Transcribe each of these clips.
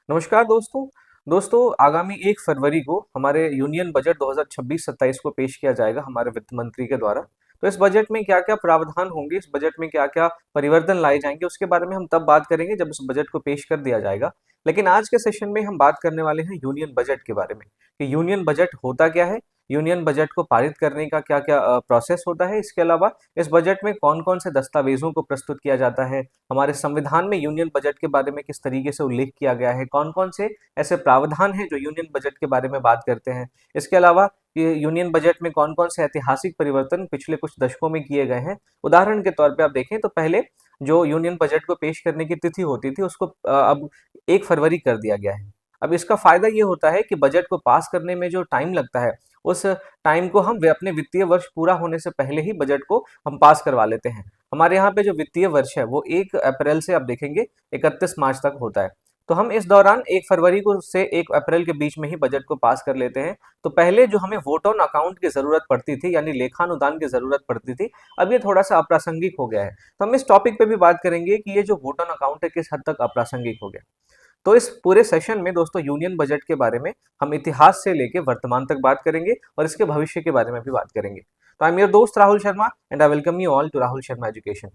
नमस्कार दोस्तों। दोस्तों, आगामी 1 फरवरी को हमारे यूनियन बजट 2026-27 को पेश किया जाएगा हमारे वित्त मंत्री के द्वारा। तो इस बजट में क्या-क्या प्रावधान होंगे, इस बजट में क्या-क्या परिवर्तन लाए जाएंगे, उसके बारे में हम तब बात करेंगे जब इस बजट को पेश कर दिया जाएगा। लेकिन आज के सेशन में हम बात करने वाले हैं यूनियन बजट के बारे में कि यूनियन बजट होता क्या है, यूनियन बजट को पारित करने का क्या-क्या प्रोसेस होता है। इसके अलावा इस बजट में कौन-कौन से दस्तावेजों को प्रस्तुत किया जाता है, हमारे संविधान में यूनियन बजट के बारे में किस तरीके से उल्लेख किया गया है, कौन-कौन से ऐसे प्रावधान हैं जो यूनियन बजट के बारे में बात करते हैं। इसके अलावा ये यूनियन बजट में कौन-कौन से ऐतिहासिक परिवर्तन पिछले कुछ दशकों में किए गए हैं। उदाहरण के तौर पे आप देखें तो पहले जो यूनियन बजट को पेश करने की तिथि होती थी उसको अब 1 फरवरी कर दिया गया है। अब इसका फायदा ये होता है कि बजट को पास करने में जो टाइम लगता है, उस टाइम को हम अपने वित्तीय वर्ष पूरा होने से पहले ही बजट को हम पास करवा लेते हैं। हमारे यहाँ पे जो वित्तीय वर्ष है वो 1 अप्रैल से आप देखेंगे 31 मार्च तक होता है। तो हम इस दौरान 1 फरवरी को से 1 अप्रैल के बीच में ही बजट को पास कर लेते हैं। तो पहले जो हमें वोट ऑन अकाउंट की ज़रूरत पड़ती थी यानी लेखानुदान की ज़रूरत पड़ती थी, अब ये थोड़ा-सा अप्रासंगिक हो गया है। तो हम इस टॉपिक पे भी बात करेंगे कि ये जो वोट ऑन अकाउंट है किस हद तक अप्रासंगिक हो गया। तो इस पूरे सेशन में दोस्तों यूनियन बजट के बारे में हम इतिहास से लेके वर्तमान तक बात करेंगे और इसके भविष्य के बारे में भी बात करेंगे। तो आई एम योर दोस्त Rahul Sharma and I welcome you all to Rahul Sharma education.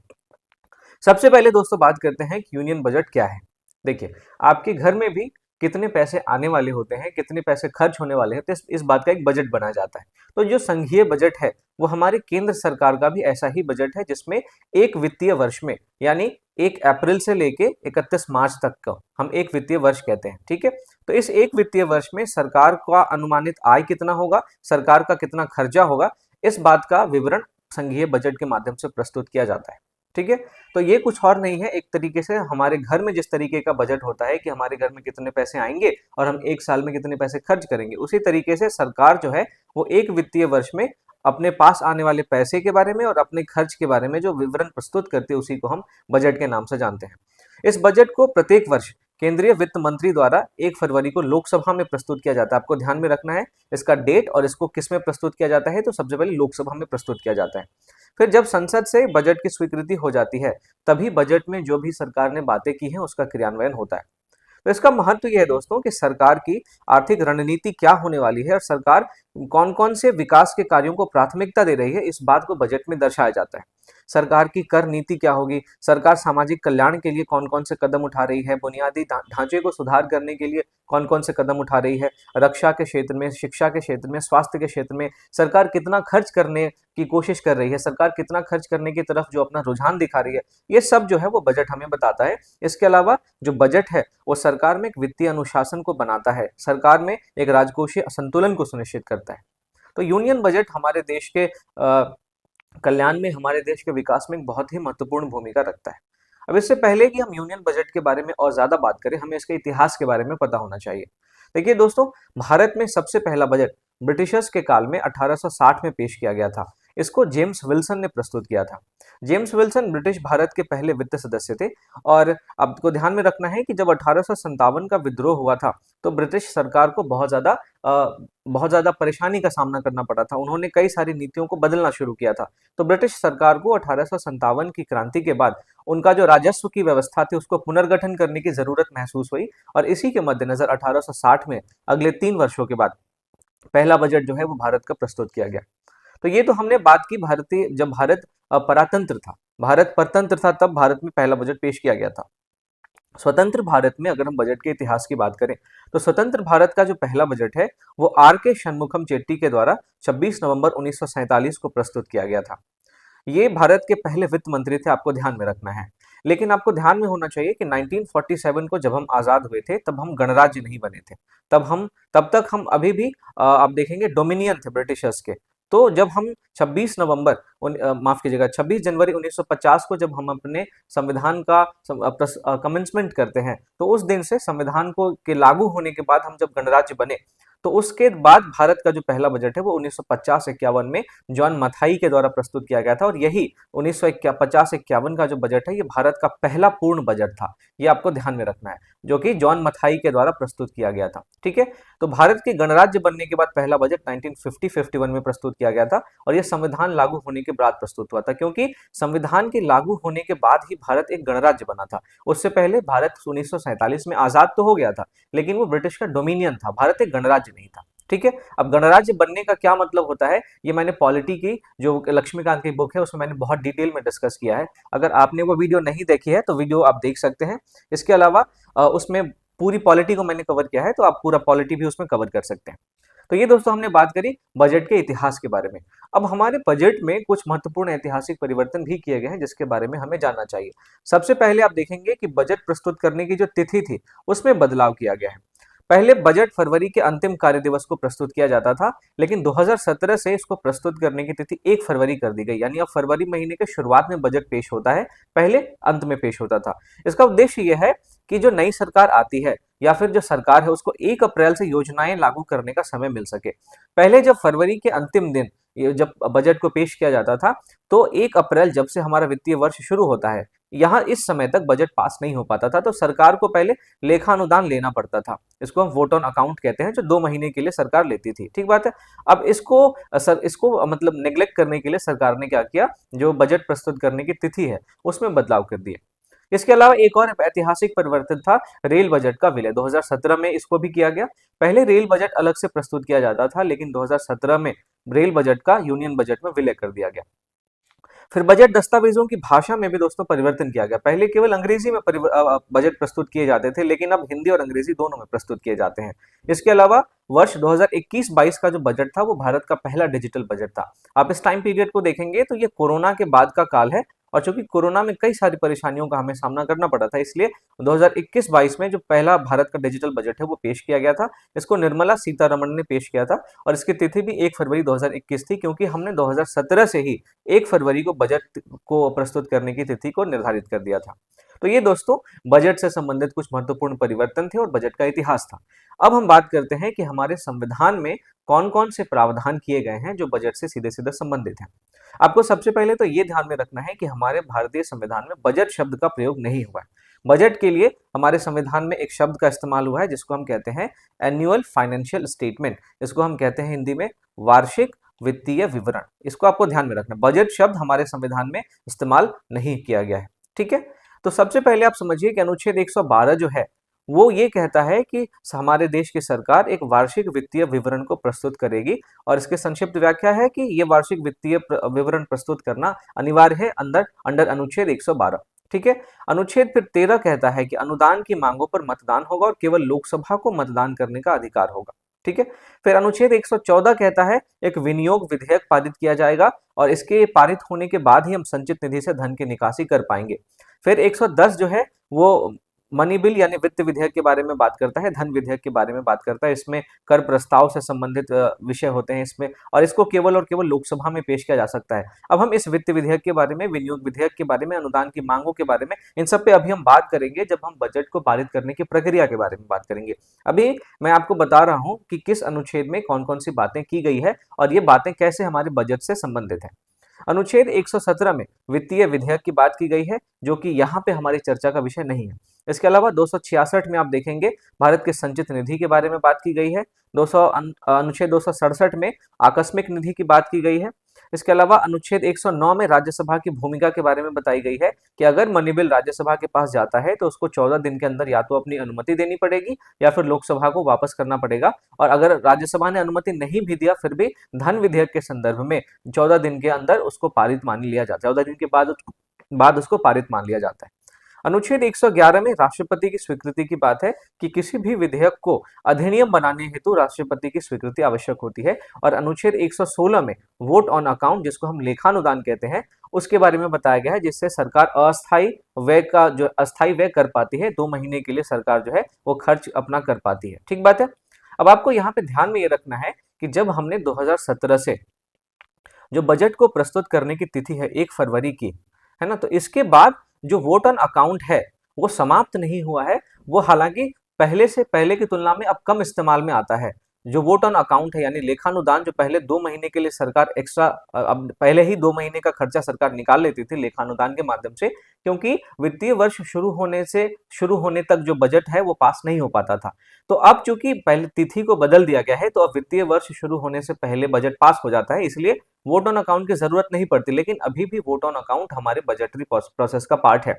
सबसे पहले दोस्तों बात करते हैं कि यूनियन बजट क्या है। देखिए, आपके घर में भी कितने पैसे आने वाले होते हैं, कितने पैसे खर्च होने वाले हैं, तो इस बात का एक बजट बनाया जाता है। तो जो संघीय बजट है वो हमारी केंद्र सरकार का भी ऐसा ही बजट है जिसमें एक वित्तीय वर्ष में यानी 1 अप्रैल से लेके 31 मार्च तक का हम एक वित्तीय वर्ष कहते हैं। ठीक है, तो इस एक वित्तीय वर्ष में सरकार का अनुमानित आय कितना होगा, सरकार का कितना खर्चा होगा, इस बात का विवरण संघीय बजट के माध्यम से प्रस्तुत किया जाता है। ठीक है, तो ये कुछ और नहीं है, एक तरीके से हमारे घर में जिस तरीके का बजट होता है कि हमारे घर में कितने पैसे आएंगे और हम एक साल में कितने पैसे खर्च करेंगे, उसी तरीके से सरकार जो है वो एक वित्तीय वर्ष में अपने पास आने वाले पैसे के बारे में और अपने खर्च के बारे में जो विवरण प्रस्तुत करती है उसी को हम बजट के नाम से जानते हैं। इस बजट को प्रत्येक वर्ष केंद्रीय वित्त मंत्री द्वारा 1 फरवरी को लोकसभा में प्रस्तुत किया जाता है। आपको ध्यान में रखना है इसका डेट और इसको किस में प्रस्तुत किया जाता है, तो सबसे पहले लोकसभा में प्रस्तुत किया जाता है। फिर जब संसद से बजट की स्वीकृति हो जाती है तभी बजट में जो भी सरकार ने बातें की हैं उसका क्रियान्वयन होता है। तो इसका महत्व यह है दोस्तों कि सरकार की आर्थिक रणनीति क्या होने वाली है और सरकार कौन-कौन से विकास के कार्यों को प्राथमिकता दे रही है, इस बात को बजट में दर्शाया जाता है। सरकार की कर नीति क्या होगी, सरकार सामाजिक कल्याण के लिए कौन-कौन से कदम उठा रही है, बुनियादी ढांचे को सुधार करने के लिए कौन-कौन से कदम उठा रही है, रक्षा के क्षेत्र में, शिक्षा के क्षेत्र में, स्वास्थ्य के क्षेत्र में सरकार कितना खर्च करने की कोशिश कर रही है, सरकार कितना खर्च करने की तरफ जो अपना रुझान दिखा रही है, ये सब जो है वो बजट हमें बताता है। इसके अलावा जो बजट है वो सरकार में एक वित्तीय अनुशासन को बनाता है, सरकार में एक राजकोषीय संतुलन को सुनिश्चित करता है। तो यूनियन बजट हमारे देश के कल्याण में, हमारे देश के विकास में एक बहुत ही महत्वपूर्ण भूमिका रखता है। अब इससे पहले कि हम यूनियन बजट के बारे में और ज्यादा बात करें, हमें इसके इतिहास के बारे में पता होना चाहिए। देखिए दोस्तों, भारत में सबसे पहला बजट ब्रिटिशर्स के काल में 1860 में पेश किया गया था। इसको जेम्स विल्सन ने प्रस्तुत किया था। जेम्स विल्सन ब्रिटिश भारत के पहले वित्त सदस्य थे और आपको ध्यान में रखना है कि जब 1857 का विद्रोह हुआ था तो ब्रिटिश सरकार को बहुत ज्यादा परेशानी का सामना करना पड़ा था। उन्होंने कई सारी नीतियों को बदलना शुरू किया था। तो ब्रिटिश सरकार को 1857 की क्रांति के बाद उनका जो राजस्व की व्यवस्था थी उसको पुनर्गठन करने की जरूरत महसूस हुई और इसी के मद्देनजर 1860 में अगले 3 वर्षों के बाद पहला बजट जो है वो भारत का प्रस्तुत किया गया। तो ये तो हमने बात की भारतीय, जब भारत परातंत्र था, भारत परतंत्र था, तब भारत में पहला बजट पेश किया गया था। स्वतंत्र भारत में अगर हम बजट के इतिहास की बात करें तो स्वतंत्र भारत का जो पहला बजट है वो आर के शनमुखम चेट्टी के द्वारा 26 नवंबर 1947 को प्रस्तुत किया गया था। ये भारत के पहले वित्त मंत्री थे, आपको ध्यान में रखना है। लेकिन आपको ध्यान में होना चाहिए कि 1947 को जब हम आजाद हुए थे तब हम गणराज्य नहीं बने थे। तब तक हम अभी भी आप देखेंगे डोमिनियन थे ब्रिटिशर्स के। तो जब हम 26 नवंबर माफ कीजिएगा 26 जनवरी 1950 को जब हम अपने संविधान का कमेंसमेंट करते हैं तो उस दिन से संविधान को के लागू होने के बाद हम जब गणराज्य बने तो उसके बाद भारत का जो पहला बजट है वो 1950-51 में जॉन मथाई के द्वारा प्रस्तुत किया गया था और यही 1950-51 का जो बजट है ये भारत का पहला पूर्ण बजट था। ये आपको ध्यान में रखना है, जो कि जॉन मथाई के द्वारा प्रस्तुत किया गया था। ठीक है, तो भारत के गणराज्य बनने के बाद पहला बजट 1950-51 में प्रस्तुत किया गया था और यह संविधान लागू होने के बाद प्रस्तुत हुआ था, क्योंकि संविधान के लागू होने के बाद ही भारत एक गणराज्य बना था। उससे पहले भारत 1947 में आजाद तो हो गया था, लेकिन वो ब्रिटिश का डोमिनियन था, भारत एक गणराज्य नहीं था। ठीक है, अब गणराज्य बनने का क्या मतलब होता है, ये मैंने पॉलिटी की जो लक्ष्मीकांत की बुक है उसमें मैंने बहुत डिटेल में डिस्कस किया है। अगर आपने वो वीडियो नहीं देखी है तो वीडियो आप देख सकते हैं। इसके अलावा उसमें पूरी पॉलिटी को मैंने कवर किया है, तो आप पूरा पॉलिटी भी उसमें कवर कर सकते हैं। तो ये दोस्तों हमने बात करी बजट के इतिहास के बारे में। अब हमारे बजट में कुछ महत्वपूर्ण ऐतिहासिक परिवर्तन भी किए गए हैं जिसके बारे में हमें जानना चाहिए। सबसे पहले आप देखेंगे कि बजट प्रस्तुत करने की जो तिथि थी उसमें बदलाव किया गया है। पहले बजट फरवरी के अंतिम कार्य दिवस को प्रस्तुत किया जाता था, लेकिन 2017 से इसको प्रस्तुत करने की तिथि 1 फरवरी कर दी गई। यानी अब फरवरी महीने के शुरुआत में बजट पेश होता है, पहले अंत में पेश होता था। इसका उद्देश्य यह है कि जो नई सरकार आती है या फिर जो सरकार है उसको 1 अप्रैल से योजनाएं लागू करने का समय मिल सके। पहले जब फरवरी के अंतिम दिन जब बजट को पेश किया जाता था, तो 1 अप्रैल जब से हमारा वित्तीय वर्ष शुरू होता है, यहाँ इस समय तक बजट पास नहीं हो पाता था, तो सरकार को पहले लेखा अनुदान लेना पड़ता था। इसको हम वोट ऑन अकाउंट कहते हैं, जो 2 महीने के लिए सरकार लेती थी। ठीक बात है। अब इसको मतलब नेग्लेक्ट करने के लिए सरकार ने क्या किया, जो बजट प्रस्तुत करने की तिथि है उसमें बदलाव कर दिए। इसके अलावा एक और ऐतिहासिक परिवर्तन था रेल बजट का विलय। 2017 में इसको भी किया गया। पहले रेल बजट अलग से प्रस्तुत किया जाता था, लेकिन 2017 में रेल बजट का यूनियन बजट में विलय कर दिया गया। फिर बजट दस्तावेजों की भाषा में भी दोस्तों परिवर्तन किया गया। पहले केवल अंग्रेजी में बजट प्रस्तुत किए जाते थे, लेकिन अब हिंदी और अंग्रेजी दोनों में प्रस्तुत किए जाते हैं। इसके अलावा वर्ष 2021-22 का जो बजट था वो भारत का पहला डिजिटल बजट था। आप इस टाइम पीरियड को देखेंगे तो ये कोरोना के बाद का काल है, और चूंकि कोरोना में कई सारी परेशानियों का हमें सामना करना पड़ा था, इसलिए 2021-22 में जो पहला भारत का डिजिटल बजट है वो पेश किया गया था। इसको निर्मला सीतारमण ने पेश किया था, और इसकी तिथि भी 1 फरवरी 2021 थी, क्योंकि हमने 2017 से ही 1 फरवरी को बजट को प्रस्तुत करने की तिथि को निर्धारित कर दिया था। तो ये दोस्तों बजट से संबंधित कुछ महत्वपूर्ण परिवर्तन थे और बजट का इतिहास था। अब हम बात करते हैं कि हमारे संविधान में कौन-कौन से प्रावधान किए गए हैं जो बजट से सीधे-सीधे संबंधित हैं। आपको सबसे पहले तो ये ध्यान में रखना है कि हमारे भारतीय संविधान में बजट शब्द का प्रयोग नहीं हुआ है। बजट के लिए हमारे संविधान में एक शब्द का इस्तेमाल हुआ है जिसको हम कहते हैं एनुअल फाइनेंशियल स्टेटमेंट। इसको हम कहते हैं हिंदी में वार्षिक वित्तीय विवरण। इसको आपको ध्यान में रखना। बजट शब्द हमारे संविधान में इस्तेमाल नहीं किया गया है। ठीक है, तो सबसे पहले आप समझिए कि अनुच्छेद 112 जो है वो ये कहता है कि हमारे देश की सरकार एक वार्षिक वित्तीय विवरण को प्रस्तुत करेगी, और इसके संक्षिप्त व्याख्या है कि ये वार्षिक वित्तीय विवरण प्रस्तुत करना अनिवार्य है अंडर अनुच्छेद 112। ठीक है, अनुच्छेद फिर 13 कहता है कि अनुदान की मांगों पर मतदान होगा और केवल लोकसभा को मतदान करने का अधिकार होगा। ठीक है, फिर अनुच्छेद 114 कहता है एक विनियोग विधेयक पारित किया जाएगा, और इसके पारित होने के बाद ही हम संचित निधि से धन की निकासी कर पाएंगे। फिर 110 जो है वो मनी बिल यानी वित्त विधेयक के बारे में बात करता है, धन विधेयक के बारे में बात करता है। इसमें कर प्रस्ताव से संबंधित विषय होते हैं इसमें, और इसको केवल और केवल लोकसभा में पेश किया जा सकता है। अब हम इस वित्त विधेयक के बारे में, विनियोग विधेयक के बारे में, अनुदान की मांगों के बारे में, इन सब पे अभी हम बात करेंगे जब हम बजट को पारित करने की प्रक्रिया के बारे में बात करेंगे। अभी मैं आपको बता रहा हूं कि किस अनुच्छेद में कौन कौन सी बातें की गई है और ये बातें कैसे हमारे बजट से संबंधित है। अनुच्छेद 117 में वित्तीय विधेयक की बात की गई है, जो कि यहाँ पे हमारी चर्चा का विषय नहीं है। इसके अलावा 266 में आप देखेंगे भारत के संचित निधि के बारे में बात की गई है। अनुच्छेद 267 में आकस्मिक निधि की बात की गई है। इसके अलावा अनुच्छेद 109 में राज्यसभा की भूमिका के बारे में बताई गई है कि अगर मनी बिल राज्यसभा के पास जाता है तो उसको 14 दिन के अंदर या तो अपनी अनुमति देनी पड़ेगी या फिर लोकसभा को वापस करना पड़ेगा, और अगर राज्यसभा ने अनुमति नहीं भी दिया फिर भी धन विधेयक के संदर्भ में 14 दिन के अंदर उसको पारित मान लिया जाता है। 14 दिन के बाद उसको पारित मान लिया जाता है। अनुच्छेद 111 में राष्ट्रपति की स्वीकृति की बात है कि किसी भी विधेयक को अधिनियम बनाने हेतु राष्ट्रपति की स्वीकृति आवश्यक होती है, और अनुच्छेद 116 में वोट ऑन अकाउंट, जिसको हम लेखानुदान कहते हैं, उसके बारे में बताया गया है, जिससे सरकार अस्थायी व्यय कर पाती है। 2 महीने के लिए सरकार जो है वो खर्च अपना कर पाती है। ठीक बात है। अब आपको यहाँ पे ध्यान में ये रखना है कि जब हमने 2017 से जो बजट को प्रस्तुत करने की तिथि है 1 फरवरी की, है ना, तो इसके बाद जो वोट ऑन अकाउंट है वो समाप्त नहीं हुआ है। वो हालांकि पहले की तुलना में अब कम इस्तेमाल में आता है। जो वोट ऑन अकाउंट है यानी लेखानुदान, जो पहले 2 महीने के लिए सरकार एक्स्ट्रा, अब पहले ही 2 महीने का खर्चा सरकार निकाल लेती थी लेखानुदान के माध्यम से, क्योंकि वित्तीय वर्ष शुरू होने तक जो बजट है वो पास नहीं हो पाता था। तो अब चूंकि पहले तिथि को बदल दिया गया है, तो अब वित्तीय वर्ष शुरू होने से पहले बजट पास हो जाता है, इसलिए वोट ऑन अकाउंट की जरूरत नहीं पड़ती। लेकिन अभी भी वोट ऑन अकाउंट हमारे बजटरी प्रोसेस का पार्ट है,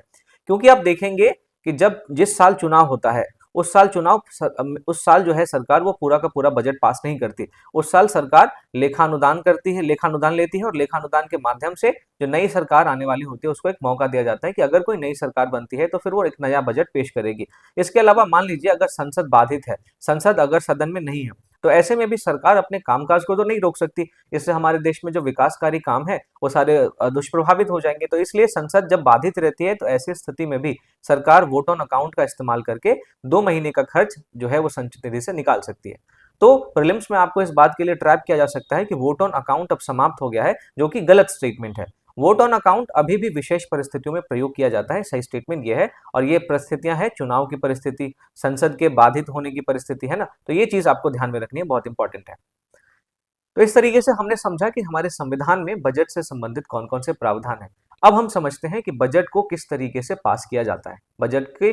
क्योंकि आप देखेंगे कि जब जिस साल चुनाव होता है, उस साल जो है सरकार वो पूरा का पूरा बजट पास नहीं करती। उस साल सरकार लेखानुदान करती है, लेखानुदान लेती है, और लेखानुदान के माध्यम से जो नई सरकार आने वाली होती है उसको एक मौका दिया जाता है कि अगर कोई नई सरकार बनती है तो फिर वो एक नया बजट पेश करेगी। इसके अलावा मान लीजिए अगर संसद बाधित है, संसद अगर सदन में नहीं है, तो ऐसे में भी सरकार अपने कामकाज को तो नहीं रोक सकती। इससे हमारे देश में जो विकासकारी काम है वो सारे दुष्प्रभावित हो जाएंगे। तो इसलिए संसद जब बाधित रहती है, तो ऐसी स्थिति में भी सरकार वोट ऑन अकाउंट का इस्तेमाल करके 2 महीने का खर्च जो है वो संचित निधि से निकाल सकती है। तो प्रीलिम्स में आपको इस बात के लिए ट्रैप किया जा सकता है कि वोट ऑन अकाउंट अब समाप्त हो गया है, जो कि गलत स्टेटमेंट है। वोट ऑन अकाउंट अभी भी विशेष परिस्थितियों में प्रयोग किया जाता है, सही स्टेटमेंट यह है। और ये परिस्थितियां हैं चुनाव की परिस्थिति, संसद के बाधित होने की परिस्थिति, है ना। तो ये चीज आपको ध्यान में रखनी है, बहुत इंपॉर्टेंट है। तो इस तरीके से हमने समझा कि हमारे संविधान में बजट से संबंधित कौन कौन से प्रावधान है। अब हम समझते हैं कि बजट को किस तरीके से पास किया जाता है, बजट की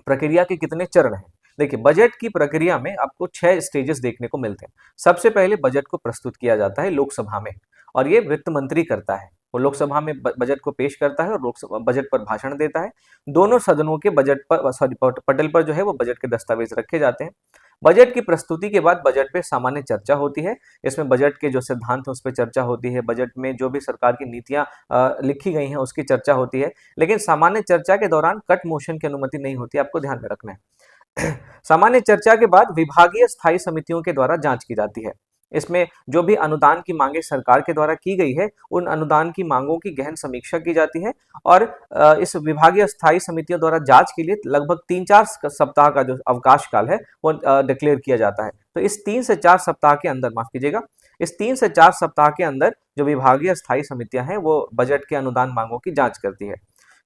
प्रक्रिया के कितने चरण हैं। देखिए, बजट की प्रक्रिया में आपको 6 स्टेजेस देखने को मिलते हैं। सबसे पहले बजट को प्रस्तुत किया जाता है लोकसभा में, और ये वित्त मंत्री करता है। वो लोकसभा में बजट को पेश करता है और लोकसभा बजट पर भाषण देता है। दोनों सदनों के बजट पर पटल पर जो है वो बजट के दस्तावेज रखे जाते हैं। बजट की प्रस्तुति के बाद बजट पे सामान्य चर्चा होती है। इसमें बजट के जो सिद्धांत है उस पर चर्चा होती है, बजट में जो भी सरकार की नीतियां लिखी गई हैं उसकी चर्चा होती है। लेकिन सामान्य चर्चा के दौरान कट मोशन की अनुमति नहीं होती, आपको ध्यान में रखना है। सामान्य चर्चा के बाद विभागीय स्थायी समितियों के द्वारा जांच की जाती है। इसमें जो भी अनुदान की मांगे सरकार के द्वारा की गई है, उन अनुदान की मांगों की गहन समीक्षा की जाती है। और इस विभागीय स्थायी समितियों द्वारा जांच के लिए लगभग 3-4 सप्ताह का जो अवकाश काल है वो डिक्लेयर किया जाता है। तो इस 3 से 4 सप्ताह के अंदर, माफ कीजिएगा, इस 3 से 4 सप्ताह के अंदर जो विभागीय स्थायी समितियां हैं वो बजट के अनुदान मांगों की जांच करती है।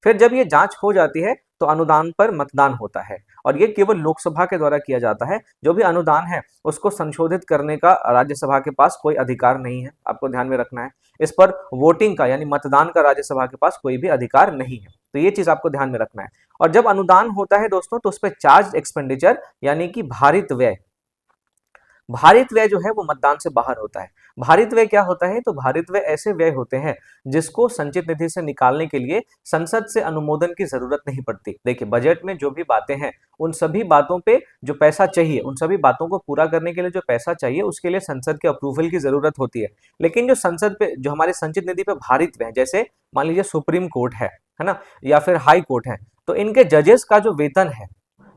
फिर जब ये जांच हो जाती है तो अनुदान पर मतदान होता है, और ये केवल लोकसभा के द्वारा किया जाता है। जो भी अनुदान है उसको संशोधित करने का राज्यसभा के पास कोई अधिकार नहीं है, आपको ध्यान में रखना है। इस पर वोटिंग का यानी मतदान का राज्यसभा के पास कोई भी अधिकार नहीं है, तो ये चीज आपको ध्यान में रखना है। और जब अनुदान होता है दोस्तों, तो उस पर चार्ज एक्सपेंडिचर यानी कि भारित व्यय, भारित व्यय जो है वो मतदान से बाहर होता है। भारित व्यय क्या होता है? तो भारित व्यय ऐसे व्यय होते हैं जिसको संचित निधि से निकालने के लिए संसद से अनुमोदन की जरूरत नहीं पड़ती। देखिए, बजट में जो भी बातें हैं उन सभी बातों पे जो पैसा चाहिए, उन सभी बातों को पूरा करने के लिए जो पैसा चाहिए उसके लिए संसद के अप्रूवल की जरूरत होती है। लेकिन जो संसद पे, जो हमारे संचित निधि पे भारित व्यय, जैसे मान लीजिए सुप्रीम कोर्ट है ना, या फिर हाई कोर्ट है, तो इनके जजेस का जो वेतन है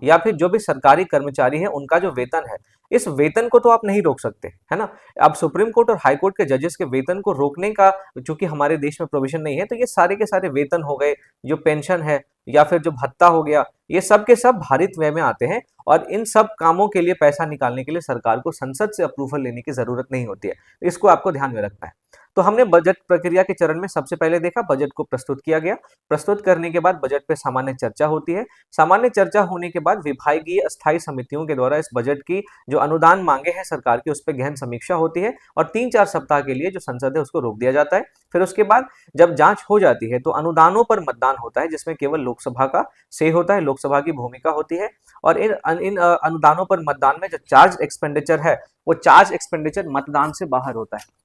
या फिर जो भी सरकारी कर्मचारी है उनका जो वेतन है, इस वेतन को तो आप नहीं रोक सकते, है ना। अब सुप्रीम कोर्ट और हाई कोर्ट के जजेस के वेतन को रोकने का चूंकि हमारे देश में प्रोविजन नहीं है, तो ये सारे के सारे वेतन हो गए, जो पेंशन है या फिर जो भत्ता हो गया, ये सब के सब भारित व्यय में आते हैं। और इन सब कामों के लिए पैसा निकालने के लिए सरकार को संसद से अप्रूवल लेने की जरूरत नहीं होती है, इसको आपको ध्यान में रखना है। तो हमने बजट प्रक्रिया के चरण में सबसे पहले देखा, बजट को प्रस्तुत किया गया। प्रस्तुत करने के बाद बजट पे सामान्य चर्चा होती है। सामान्य चर्चा होने के बाद विभागीय अस्थायी समितियों के द्वारा इस बजट की जो अनुदान मांगे हैं सरकार की, उस पर गहन समीक्षा होती है, और 3-4 सप्ताह के लिए जो संसद है उसको रोक दिया जाता है। फिर उसके बाद जब जांच हो जाती है तो अनुदानों पर मतदान होता है, जिसमें केवल लोकसभा का से होता है, लोकसभा की भूमिका होती है। और इन अनुदानों पर मतदान में जो चार्ज एक्सपेंडिचर है वो चार्ज एक्सपेंडिचर मतदान से बाहर होता है।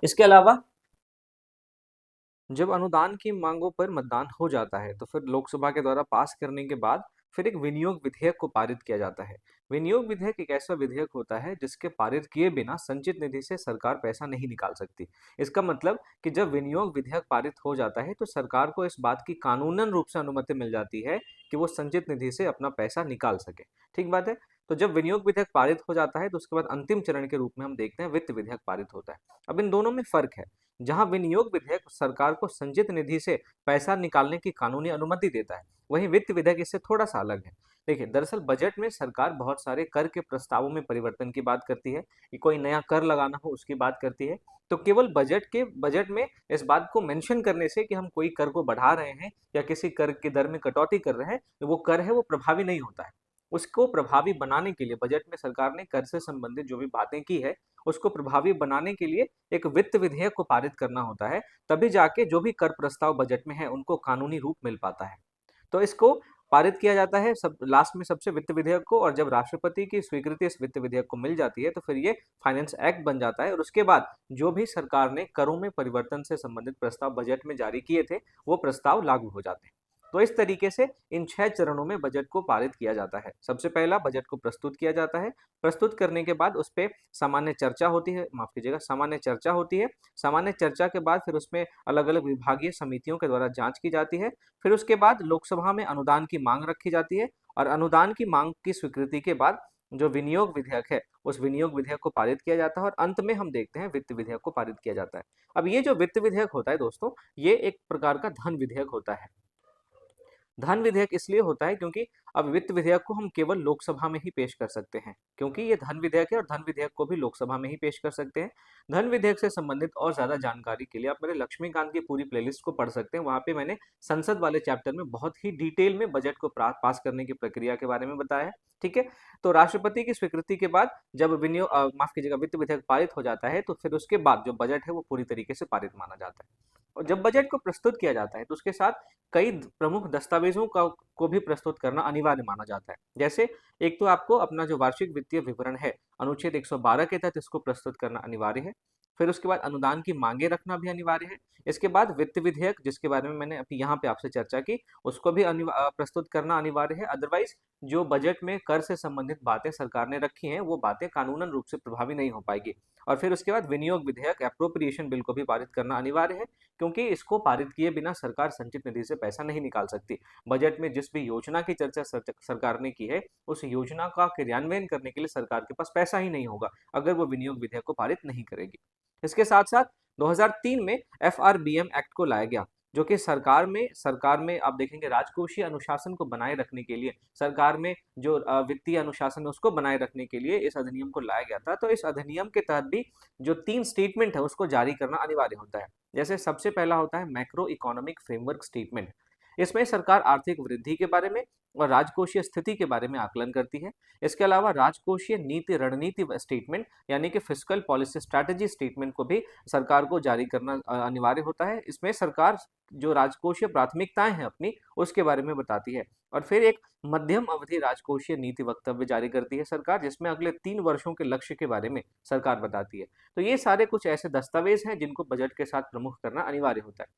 इसके अलावा जब अनुदान की मांगों पर मतदान हो जाता है तो फिर लोकसभा के द्वारा पास करने के बाद फिर एक विनियोग विधेयक को पारित किया जाता है। विनियोग विधेयक एक ऐसा विधेयक होता है जिसके पारित किए बिना संचित निधि से सरकार पैसा नहीं निकाल सकती। इसका मतलब कि जब विनियोग विधेयक पारित हो जाता है तो सरकार को इस बात की कानूनन रूप से अनुमति मिल जाती है कि वो संचित निधि से अपना पैसा निकाल सके। ठीक बात है। तो जब विनियोग विधेयक पारित हो जाता है तो उसके बाद अंतिम चरण के रूप में हम देखते हैं वित्त विधेयक पारित होता है। अब इन दोनों में फर्क है। जहां विनियोग विधेयक सरकार को संचित निधि से पैसा निकालने की कानूनी अनुमति देता है, वहीं वित्त विधेयक इससे थोड़ा सा अलग है। देखिए, दरअसल बजट में सरकार बहुत सारे कर के प्रस्तावों में परिवर्तन की बात करती है, कि कोई नया कर लगाना हो उसकी बात करती है। तो केवल बजट में इस बात को मेंशन करने से कि हम कोई कर को बढ़ा रहे हैं या किसी कर की दर में कटौती कर रहे हैं, तो वो कर है वो प्रभावी नहीं होता है। उसको प्रभावी बनाने के लिए बजट में सरकार ने कर से संबंधित जो भी बातें की है, उसको प्रभावी बनाने के लिए एक वित्त विधेयक को पारित करना होता है। तभी जाके जो भी कर प्रस्ताव बजट में है, उनको कानूनी रूप मिल पाता है। तो इसको पारित किया जाता है सब लास्ट में सबसे वित्त विधेयक को, और जब राष्ट्रपति की स्वीकृति इस वित्त विधेयक को मिल जाती है तो फिर ये फाइनेंस एक्ट बन जाता है, और उसके बाद जो भी सरकार ने करों में परिवर्तन से संबंधित प्रस्ताव बजट में जारी किए थे, वो प्रस्ताव लागू हो जाते हैं। तो इस तरीके से इन 6 चरणों में बजट को पारित किया जाता है। सबसे पहला बजट को प्रस्तुत किया जाता है। प्रस्तुत करने के बाद उस पे सामान्य चर्चा होती है, माफ कीजिएगा, सामान्य चर्चा होती है। सामान्य चर्चा के बाद फिर उसमें अलग-अलग विभागीय समितियों के द्वारा जांच की जाती है। फिर उसके बाद लोकसभा में अनुदान की मांग रखी जाती है, और अनुदान की मांग की स्वीकृति के बाद जो विनियोग विधेयक है, उस विनियोग विधेयक को पारित किया जाता है, और अंत में हम देखते हैं वित्त विधेयक को पारित किया जाता है। अब ये जो वित्त विधेयक होता है दोस्तों, ये एक प्रकार का धन विधेयक होता है। धन विधेयक इसलिए होता है क्योंकि अब वित्त विधेयक को हम केवल लोकसभा में ही पेश कर सकते हैं, क्योंकि ये धन विधेयक है, और धन विधेयक को भी लोकसभा में ही पेश कर सकते हैं। धन विधेयक से संबंधित और ज्यादा जानकारी के लिए आप मेरे लक्ष्मीकांत की पूरी प्लेलिस्ट को पढ़ सकते हैं। वहां पे मैंने संसद वाले चैप्टर में बहुत ही डिटेल में बजट को पास करने की प्रक्रिया के बारे में बताया है। ठीक है, तो राष्ट्रपति की स्वीकृति के बाद जब माफ कीजिएगा, वित्त विधेयक पारित हो जाता है, तो फिर उसके बाद जो बजट है वो पूरी तरीके से पारित माना जाता है। और जब बजट को प्रस्तुत किया जाता है तो उसके साथ कई प्रमुख दस्तावेजों का को भी प्रस्तुत करना अनिवार्य माना जाता है। जैसे एक तो आपको अपना जो वार्षिक वित्तीय विवरण है, अनुच्छेद 112 के तहत इसको प्रस्तुत करना अनिवार्य है। फिर उसके बाद अनुदान की मांगे रखना भी अनिवार्य है। इसके बाद वित्त विधेयक, जिसके बारे में मैंने अभी यहाँ पे आपसे चर्चा की, उसको भी प्रस्तुत करना अनिवार्य है। अदरवाइज जो बजट में कर से संबंधित बातें सरकार ने रखी हैं, वो बातें कानूनन रूप से प्रभावी नहीं हो पाएगी। और फिर उसके बाद विनियोग विधेयक, एप्रोप्रिएशन बिल को भी पारित करना अनिवार्य है, क्योंकि इसको पारित किए बिना सरकार संचित निधि से पैसा नहीं निकाल सकती। बजट में जिस भी योजना की चर्चा सरकार ने की है, उस योजना का क्रियान्वयन करने के लिए सरकार के पास पैसा ही नहीं होगा अगर वो विनियोग विधेयक को पारित नहीं करेगी। इसके साथ साथ 2003 में एफआरबीएम एक्ट को लाया गया, जो कि सरकार में आप देखेंगे राजकोषीय अनुशासन को बनाए रखने के लिए, सरकार में जो वित्तीय अनुशासन है उसको बनाए रखने के लिए इस अधिनियम को लाया गया था। तो इस अधिनियम के तहत भी जो 3 स्टेटमेंट है उसको जारी करना अनिवार्य होता है। जैसे सबसे पहला होता है मैक्रो इकोनॉमिक फ्रेमवर्क स्टेटमेंट। इसमें सरकार आर्थिक वृद्धि के बारे में और राजकोषीय स्थिति के बारे में आकलन करती है। इसके अलावा राजकोषीय नीति रणनीति स्टेटमेंट, यानी कि फिस्कल पॉलिसी स्ट्रैटेजी स्टेटमेंट को भी सरकार को जारी करना अनिवार्य होता है। इसमें सरकार जो राजकोषीय प्राथमिकताएं हैं अपनी, उसके बारे में बताती है। और फिर एक मध्यम अवधि राजकोषीय नीति वक्तव्य जारी करती है सरकार, जिसमें अगले 3 वर्षों के लक्ष्य के बारे में सरकार बताती है। तो ये सारे कुछ ऐसे दस्तावेज हैं जिनको बजट के साथ प्रमुख करना अनिवार्य होता है,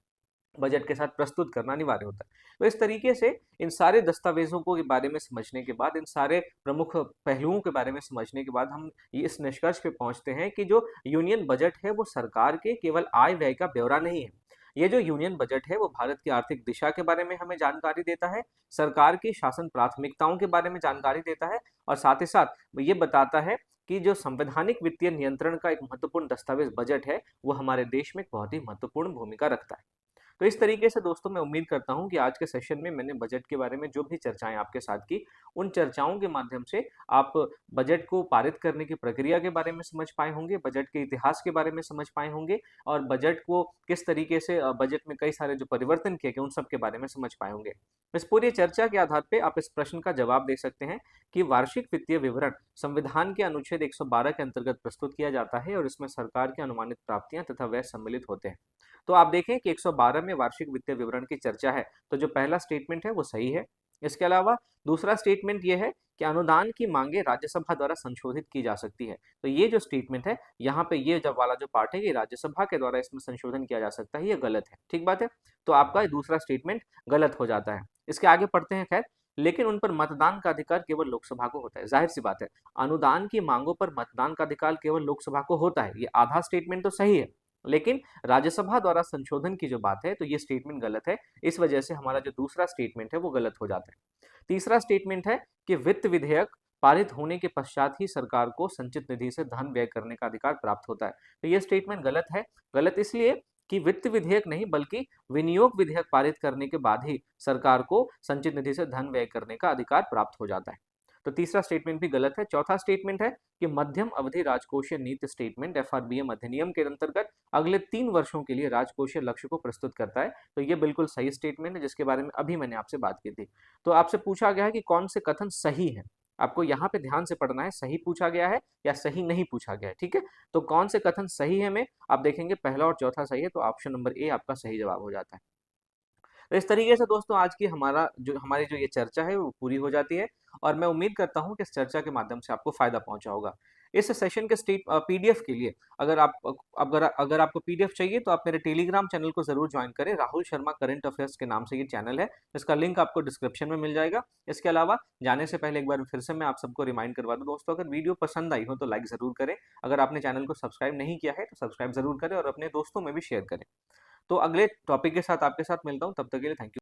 बजट के साथ प्रस्तुत करना अनिवार्य होता है। तो इस तरीके से इन सारे दस्तावेजों को के बारे में समझने के बाद, इन सारे प्रमुख पहलुओं के बारे में समझने के बाद, हम इस निष्कर्ष पे पहुंचते हैं कि जो यूनियन बजट है वो सरकार के केवल आय व्यय का ब्यौरा नहीं है। ये जो यूनियन बजट है वो भारत की आर्थिक दिशा के बारे में हमें जानकारी देता है, सरकार की शासन प्राथमिकताओं के बारे में जानकारी देता है, और साथ ही साथ ये बताता है कि जो संवैधानिक वित्तीय नियंत्रण का एक महत्वपूर्ण दस्तावेज बजट है, वो हमारे देश में बहुत ही महत्वपूर्ण भूमिका रखता है। तो इस तरीके से दोस्तों मैं उम्मीद करता हूं कि आज के सेशन में मैंने बजट के बारे में जो भी चर्चाएं आपके साथ की, उन चर्चाओं के माध्यम से आप बजट को पारित करने की प्रक्रिया के बारे में समझ पाए होंगे, बजट के इतिहास के बारे में समझ पाए होंगे, और बजट को किस तरीके से बजट में कई सारे जो परिवर्तन किए गए उन सब के बारे में समझ पाए होंगे। इस पूरी चर्चा के आधार पर आप इस प्रश्न का जवाब दे सकते हैं कि वार्षिक वित्तीय विवरण संविधान के अनुच्छेद 112 के अंतर्गत प्रस्तुत किया जाता है, और इसमें सरकार की अनुमानित प्राप्तियां तथा व्यय सम्मिलित होते हैं। तो आप देखें कि 112 में वार्षिक वित्तीय विवरण की चर्चा है, तो जो पहला स्टेटमेंट है वो सही है। इसके अलावा दूसरा स्टेटमेंट ये है कि अनुदान की मांगे राज्यसभा द्वारा संशोधित की जा सकती है। तो ये जो स्टेटमेंट है, यहाँ पे ये जब वाला जो पार्ट है, ये राज्यसभा के द्वारा इसमें संशोधन किया जा सकता है, ये गलत है। ठीक बात है, तो आपका दूसरा स्टेटमेंट गलत हो जाता है। इसके आगे पढ़ते हैं। खैर, लेकिन उन पर मतदान का अधिकार केवल लोकसभा को होता है। जाहिर सी बात है, अनुदान की मांगों पर मतदान का अधिकार केवल लोकसभा को होता है। ये आधा स्टेटमेंट तो सही है, लेकिन राज्यसभा द्वारा संशोधन की जो बात है, तो ये स्टेटमेंट गलत है। इस वजह से हमारा जो दूसरा स्टेटमेंट है वो गलत हो जाता है। तीसरा स्टेटमेंट है कि वित्त विधेयक पारित होने के पश्चात ही सरकार को संचित निधि से धन व्यय करने का अधिकार प्राप्त होता है। तो ये स्टेटमेंट गलत है। गलत इसलिए कि वित्त विधेयक नहीं बल्कि विनियोग विधेयक पारित करने के बाद ही सरकार को संचित निधि से धन व्यय करने का अधिकार प्राप्त हो जाता है। तो तीसरा स्टेटमेंट भी गलत है। चौथा स्टेटमेंट है कि मध्यम अवधि राजकोषीय नीति स्टेटमेंट एफआरबीएम अधिनियम के अंतर्गत अगले 3 वर्षों के लिए राजकोषीय लक्ष्य को प्रस्तुत करता है। तो ये बिल्कुल सही स्टेटमेंट है, जिसके बारे में अभी मैंने आपसे बात की थी। तो आपसे पूछा गया है कि कौन से कथन सही है, आपको यहाँ पे ध्यान से पढ़ना है, सही पूछा गया है या सही नहीं पूछा गया है, ठीक है। तो कौन से कथन सही है में आप देखेंगे पहला और चौथा सही है, तो ऑप्शन नंबर ए आपका सही जवाब हो जाता है। तो इस तरीके से दोस्तों आज की हमारी जो ये चर्चा है वो पूरी हो जाती है, और मैं उम्मीद करता हूँ कि इस चर्चा के माध्यम से आपको फायदा पहुंचा होगा। इस सेशन के पीडीएफ के लिए अगर आपको पीडीएफ चाहिए तो आप मेरे टेलीग्राम चैनल को जरूर ज्वाइन करें। राहुल शर्मा करंट अफेयर्स के नाम से ये चैनल है, इसका लिंक आपको डिस्क्रिप्शन में मिल जाएगा। इसके अलावा जाने से पहले एक बार फिर से मैं आप सबको रिमाइंड करवा दूं दोस्तों, अगर वीडियो पसंद आई हो तो लाइक जरूर करें, अगर आपने चैनल को सब्सक्राइब नहीं किया है तो सब्सक्राइब जरूर करें और अपने दोस्तों में भी शेयर करें। तो अगले टॉपिक के साथ आपके साथ मिलता हूँ, तब तक के लिए थैंक यू।